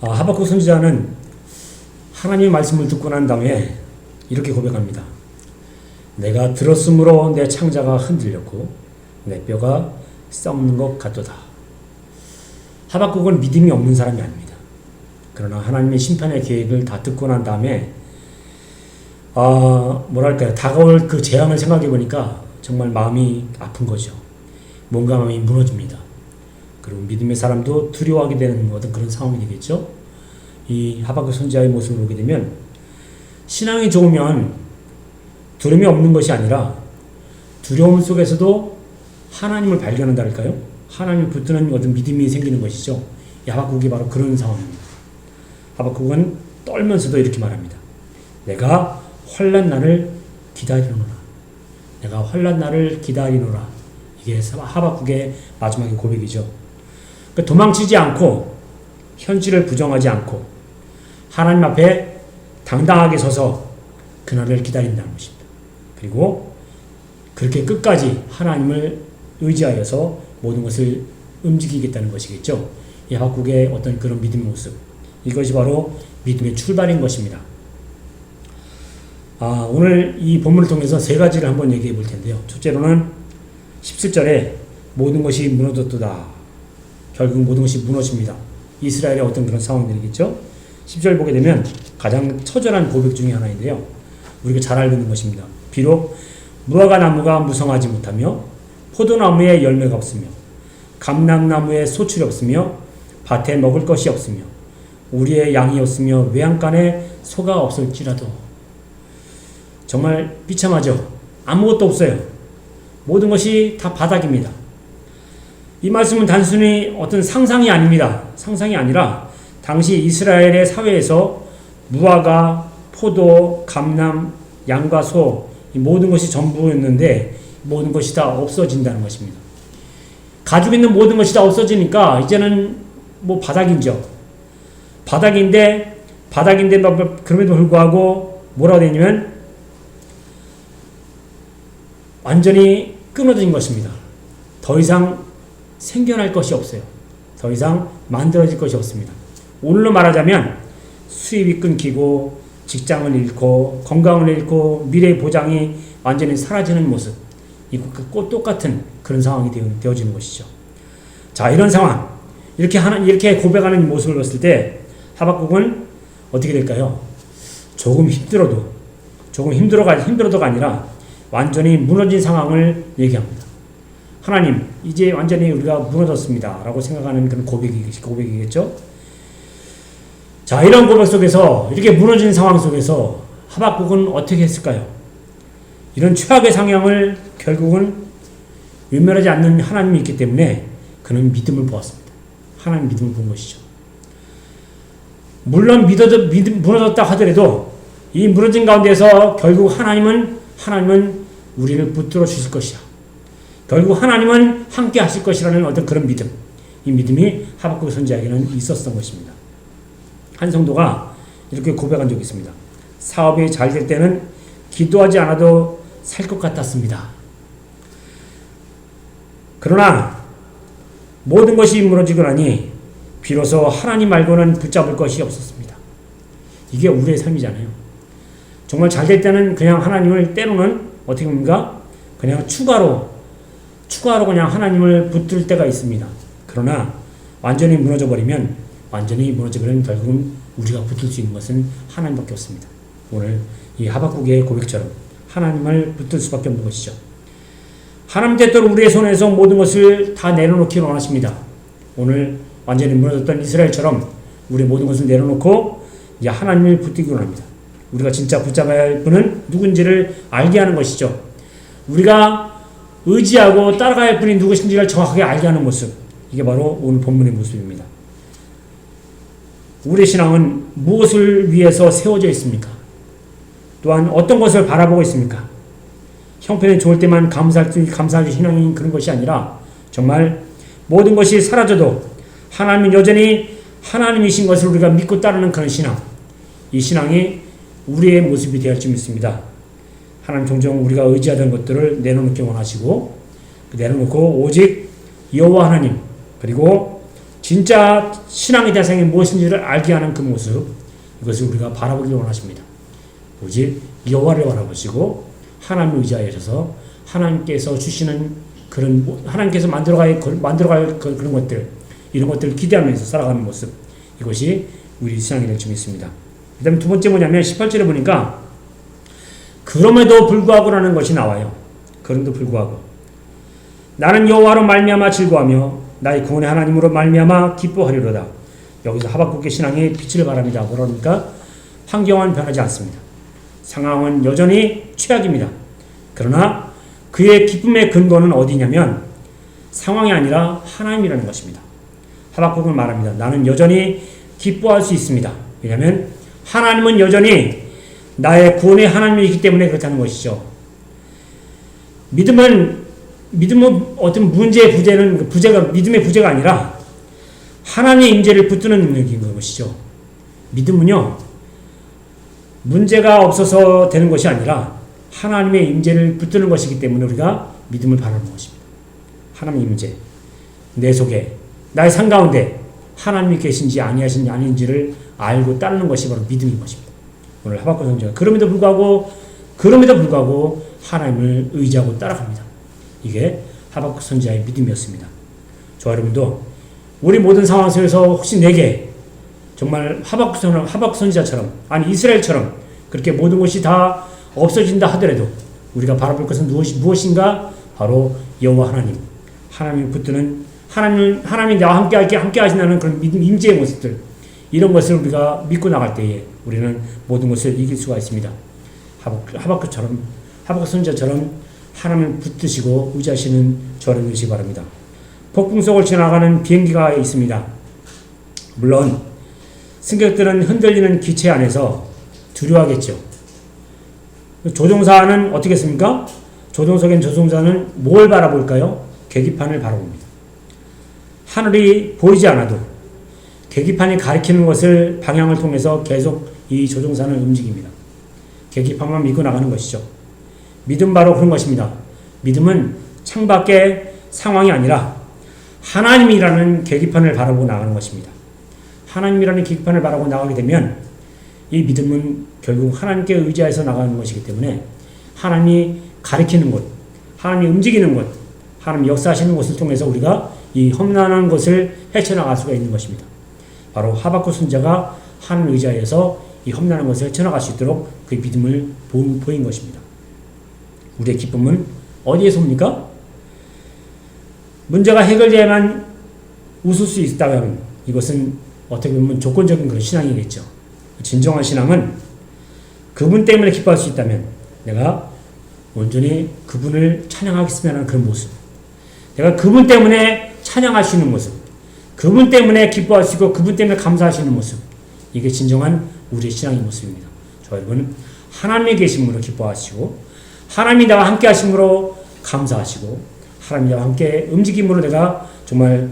하박국 선지자는 하나님의 말씀을 듣고 난 다음에 이렇게 고백합니다. 내가 들었으므로 내 창자가 흔들렸고 내 뼈가 썩는 것 같도다. 하박국은 믿음이 없는 사람이 아닙니다. 그러나 하나님의 심판의 계획을 다 듣고 난 다음에 다가올 그 재앙을 생각해 보니까 정말 마음이 아픈 거죠. 뭔가 마음이 무너집니다. 그리고 믿음의 사람도 두려워하게 되는 어떤 그런 상황이 되겠죠. 이 하박국 선지자의 모습을 보게 되면 신앙이 좋으면 두려움이 없는 것이 아니라 두려움 속에서도 하나님을 발견한다랄까요? 하나님을 붙드는 어떤 믿음이 생기는 것이죠. 이 하박국이 바로 그런 상황입니다. 하박국은 떨면서도 이렇게 말합니다. 내가 환난 날을 기다리노라. 내가 환난 날을 기다리노라. 이게 하박국의 마지막의 고백이죠. 그러니까 도망치지 않고 현실을 부정하지 않고 하나님 앞에 당당하게 서서 그날을 기다린다는 것입니다. 그리고 그렇게 끝까지 하나님을 의지하여서 모든 것을 움직이겠다는 것이겠죠. 이 하박국의 어떤 그런 믿음의 모습, 이것이 바로 믿음의 출발인 것입니다. 오늘 이 본문을 통해서 세 가지를 한번 얘기해 볼 텐데요. 첫째로는 17절에 모든 것이 무너졌도다. 결국 모든 것이 무너집니다. 이스라엘의 어떤 그런 상황들이겠죠. 10절 보게 되면 가장 처절한 고백 중에 하나인데요. 우리가 잘 알고 있는 것입니다. 비록 무화과 나무가 무성하지 못하며 포도나무에 열매가 없으며 감람나무에 소출이 없으며 밭에 먹을 것이 없으며 우리의 양이 없으며 외양간에 소가 없을지라도. 정말 비참하죠. 아무것도 없어요. 모든 것이 다 바닥입니다. 이 말씀은 단순히 어떤 상상이 아닙니다. 상상이 아니라 당시 이스라엘의 사회에서 무화과, 포도, 감람, 양과 소, 이 모든 것이 전부였는데 모든 것이 다 없어진다는 것입니다. 가지고 있는 모든 것이 다 없어지니까 이제는 바닥이죠. 바닥인데 그럼에도 불구하고 뭐라고 되냐면 완전히 끊어진 것입니다. 더 이상 생겨날 것이 없어요. 더 이상 만들어질 것이 없습니다. 오늘로 말하자면 수입이 끊기고 직장을 잃고 건강을 잃고 미래의 보장이 완전히 사라지는 모습, 이것과 똑같은 그런 상황이 되어지는 것이죠. 자, 이런 상황, 이렇게 고백하는 모습을 봤을 때 하박국은 어떻게 될까요? 조금 힘들어도가 아니라 완전히 무너진 상황을 얘기합니다. 하나님, 이제 완전히 우리가 무너졌습니다. 라고 생각하는 그런 고백이겠죠? 자, 이런 고백 속에서, 이렇게 무너진 상황 속에서 하박국은 어떻게 했을까요? 이런 최악의 상황을 결국은 외면하지 않는 하나님이 있기 때문에 그는 믿음을 보았습니다. 하나님 믿음을 본 것이죠. 물론 무너졌다 하더라도 이 무너진 가운데서 결국 하나님은 우리를 붙들어 주실 것이야. 결국 하나님은 함께 하실 것이라는 어떤 그런 믿음, 이 믿음이 하박국 선지자에게는 있었던 것입니다. 한 성도가 이렇게 고백한 적이 있습니다. 사업이 잘 될 때는 기도하지 않아도 살 것 같았습니다. 그러나 모든 것이 무너지고 나니 비로소 하나님 말고는 붙잡을 것이 없었습니다. 이게 우리의 삶이잖아요. 정말 잘 될 때는 그냥 하나님을 때로는 어떻게 봅니까? 그냥 추가로 그냥 하나님을 붙들 때가 있습니다. 그러나 완전히 무너져버리면 결국은 우리가 붙들 수 있는 것은 하나님밖에 없습니다. 오늘 이 하박국의 고백처럼 하나님을 붙들 수밖에 없는 것이죠. 하나님 때때로 우리의 손에서 모든 것을 다 내려놓기를 원하십니다. 오늘 완전히 무너졌던 이스라엘처럼 우리 모든 것을 내려놓고 이제 하나님을 붙들기 원합니다. 우리가 진짜 붙잡아야 할 분은 누군지를 알게 하는 것이죠. 우리가 의지하고 따라가야 할 분이 누구신지를 정확하게 알게 하는 모습, 이게 바로 오늘 본문의 모습입니다. 우리의 신앙은 무엇을 위해서 세워져 있습니까? 또한 어떤 것을 바라보고 있습니까? 형편이 좋을 때만 감사할 신앙인 그런 것이 아니라 정말 모든 것이 사라져도 하나님은 여전히 하나님이신 것을 우리가 믿고 따르는 그런 신앙, 이 신앙이 우리의 모습이 되어 할 수 있습니다. 하나님 종종 우리가 의지하던 것들을 내려놓기 원하시고 내려놓고 오직 여호와 하나님, 그리고 진짜 신앙의 대상이 무엇인지를 알게 하는 그 모습, 이것을 우리가 바라보기를 원하십니다. 오직 여호와를 바라보시고 하나님을 의지하셔서 하나님께서 주시는 그런, 하나님께서 만들어갈 그런 것들, 이런 것들을 기대하면서 살아가는 모습, 이것이 우리 신앙이 될 줄 믿습니다. 그 다음에 두 번째 뭐냐면 18절에 보니까 그럼에도 불구하고라는 것이 나와요. 그럼에도 불구하고 나는 여호와로 말미암아 즐거하며 나의 구원의 하나님으로 말미암아 기뻐하리로다. 여기서 하박국의 신앙의 빛을 발합니다. 그러니까 환경은 변하지 않습니다. 상황은 여전히 최악입니다. 그러나 그의 기쁨의 근거는 어디냐면 상황이 아니라 하나님이라는 것입니다. 하박국은 말합니다. 나는 여전히 기뻐할 수 있습니다. 왜냐하면 하나님은 여전히 나의 구원의 하나님이기 때문에 그렇다는 것이죠. 믿음은 어떤 문제의 믿음의 부재가 아니라 하나님의 임재를 붙드는 능력인 것이죠. 믿음은요, 문제가 없어서 되는 것이 아니라 하나님의 임재를 붙드는 것이기 때문에 우리가 믿음을 바라는 것입니다. 하나님의 임재, 내 속에, 나의 삶 가운데 하나님이 계신지 아닌지를 알고 따르는 것이 바로 믿음인 것입니다. 오늘 하박국 선지자가 그럼에도 불구하고 하나님을 의지하고 따라갑니다. 이게 하박국 선지자의 믿음이었습니다. 저 여러분도 우리 모든 상황 속에서 혹시 내게 정말 하박국 선지자처럼, 아니 이스라엘처럼 그렇게 모든 것이 다 없어진다 하더라도 우리가 바라볼 것은 무엇인가? 바로 여호와 하나님을 붙드는 하나님이 나와 함께 하신다는 그런 믿음, 임재의 모습들, 이런 것을 우리가 믿고 나갈 때에 우리는 모든 것을 이길 수가 있습니다. 하박국 선지자처럼 하나님을 붙드시고 의지하시는 저를 되시기 바랍니다. 폭풍 속을 지나가는 비행기가 있습니다. 물론 승객들은 흔들리는 기체 안에서 두려워하겠죠. 조종사는 어떻게 했습니까? 조종사는 뭘 바라볼까요? 계기판을 바라봅니다. 하늘이 보이지 않아도 계기판이 가리키는 것을 방향을 통해서 계속 이 조종사는 움직입니다. 계기판만 믿고 나가는 것이죠. 믿음 바로 그런 것입니다. 믿음은 창밖의 상황이 아니라 하나님이라는 계기판을 바라보고 나가는 것입니다. 하나님이라는 계기판을 바라보고 나가게 되면 이 믿음은 결국 하나님께 의지해서 나가는 것이기 때문에 하나님이 가리키는 곳, 하나님이 움직이는 곳, 하나님이 역사하시는 곳을 통해서 우리가 이 험난한 것을 헤쳐나갈 수가 있는 것입니다. 바로 하박국 선지자가 하나님을 의지하여서 이 험난한 것을 헤쳐나갈 수 있도록 그 믿음을 보인 것입니다. 우리의 기쁨은 어디에서 옵니까? 문제가 해결돼야만 웃을 수 있다면 이것은 어떻게 보면 조건적인 그런 신앙이겠죠. 진정한 신앙은 그분 때문에 기뻐할 수 있다면 내가 온전히 그분을 찬양하겠으면 하는 그런 모습, 내가 그분 때문에 찬양할 수 있는 모습, 그분 때문에 기뻐할 수 있고 그분 때문에 감사할 수 있는 모습, 이게 진정한 우리의 신앙의 모습입니다. 저 여러분, 하나님이 계심으로 기뻐하시고 하나님이 나와 함께 하심으로 감사하시고 하나님이 나와 함께 움직임으로 내가 정말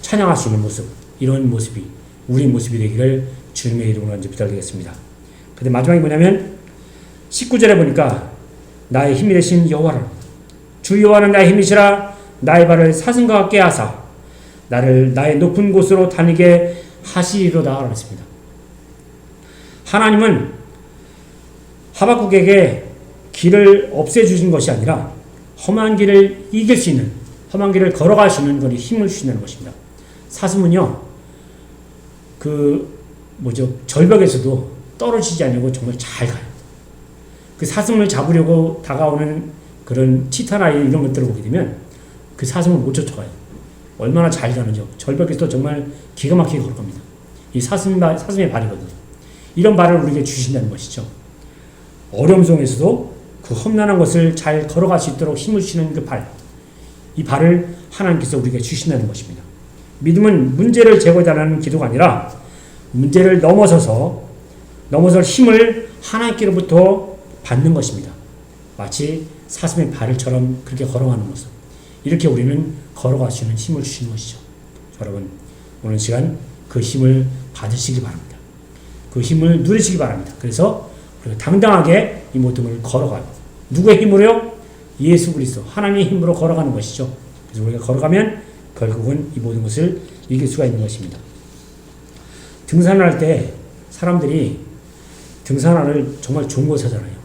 찬양할 수 있는 모습, 이런 모습이 우리 모습이 되기를 주님의 이름으로 먼저 부탁드리겠습니다. 근데 마지막에 뭐냐면 19절에 보니까 나의 힘이 되신 여호와라, 주 여호와는 나의 힘이시라, 나의 발을 사슴과 같게 하사 나를 나의 높은 곳으로 다니게 하시리로다 그랬습니다. 하나님은 하박국에게 길을 없애주신 것이 아니라 험한 길을 이길 수 있는, 험한 길을 걸어갈 수 있는 힘을 주신다는 것입니다. 사슴은요, 절벽에서도 떨어지지 않고 정말 잘 가요. 그 사슴을 잡으려고 다가오는 그런 치타나 이런 것들을 보게 되면 그 사슴을 못 쫓아가요. 얼마나 잘 가는지요. 절벽에서도 정말 기가 막히게 걸어갑니다. 이 사슴의 발이거든요. 이런 발을 우리에게 주신다는 것이죠. 어려움 속에서도 그 험난한 것을 잘 걸어갈 수 있도록 힘을 주시는 그 발, 이 발을 하나님께서 우리에게 주신다는 것입니다. 믿음은 문제를 제거하는 기도가 아니라 문제를 넘어설 힘을 하나님께로부터 받는 것입니다. 마치 사슴의 발을처럼 그렇게 걸어가는 모습, 이렇게 우리는 걸어갈 수 있는 힘을 주시는 것이죠. 여러분, 오늘 시간 그 힘을 받으시기 바랍니다. 그 힘을 누리시기 바랍니다. 그래서 우리가 당당하게 이 모든 걸 걸어가요. 누구의 힘으로요? 예수 그리스도 하나님의 힘으로 걸어가는 것이죠. 그래서 우리가 걸어가면 결국은 이 모든 것을 이길 수가 있는 것입니다. 등산을 할 때 사람들이 등산화를 정말 좋은 거 사잖아요.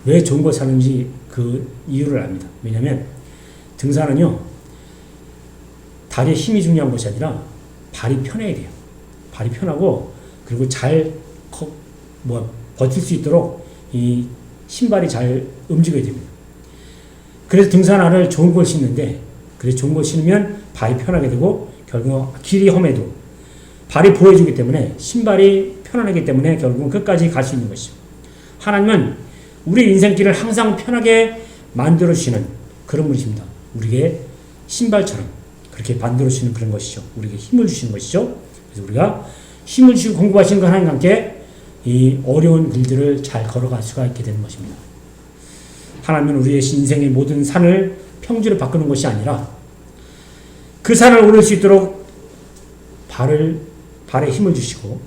왜 좋은 거 사는지 그 이유를 압니다. 왜냐하면 등산은요, 다리에 힘이 중요한 것이 아니라 발이 편해야 돼요. 발이 편하고 그리고 잘 버틸 수 있도록 이 신발이 잘 움직여야 됩니다. 그래서 등산화를 좋은 걸 신는데, 그래서 좋은 걸 신으면 발이 편하게 되고 결국 길이 험해도 발이 보여주기 때문에 신발이 편안하기 때문에 결국은 끝까지 갈 수 있는 것이죠. 하나님은 우리 인생길을 항상 편하게 만들어 주시는 그런 분이십니다. 우리에게 신발처럼 그렇게 만들어 주시는 그런 것이죠. 우리에게 힘을 주시는 것이죠. 그래서 우리가 힘을 주시고 공부하시는 그 하나님과 함께 이 어려운 길들을 잘 걸어갈 수가 있게 되는 것입니다. 하나님은 우리의 인생의 모든 산을 평지로 바꾸는 것이 아니라 그 산을 오를 수 있도록 발에 힘을 주시고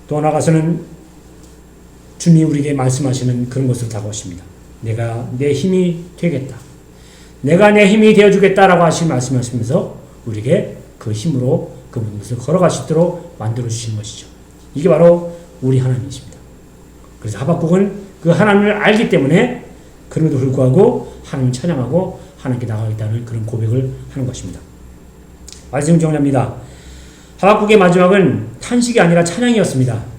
또 나아가서는 주님이 우리에게 말씀하시는 그런 것으로 다가오십니다. 내가 내 힘이 되겠다. 내가 내 힘이 되어주겠다라고 말씀하시면서 우리에게 그 힘으로 그 것을 걸어갈 수 있도록 만들어 주시는 것이죠. 이게 바로 우리 하나님이십니다. 그래서 하박국은 그 하나님을 알기 때문에 그럼에도 불구하고 하나님 찬양하고 하나님께 나가겠다는 그런 고백을 하는 것입니다. 말씀 정리합니다. 하박국의 마지막은 탄식이 아니라 찬양이었습니다.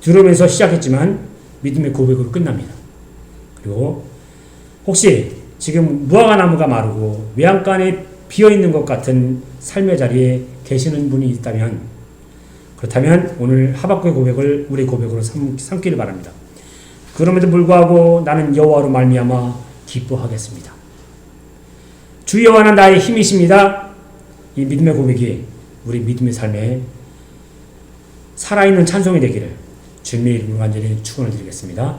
두려움에서 시작했지만 믿음의 고백으로 끝납니다. 그리고 혹시 지금 무화과 나무가 마르고 외양간에 비어있는 것 같은 삶의 자리에 계시는 분이 있다면, 그렇다면 오늘 하박국의 고백을 우리 고백으로 삼기를 바랍니다. 그럼에도 불구하고 나는 여호와로 말미암아 기뻐하겠습니다. 주 여호와는 나의 힘이십니다. 이 믿음의 고백이 우리 믿음의 삶에 살아있는 찬송이 되기를 주님의 이름으로 간절히 축원을 드리겠습니다.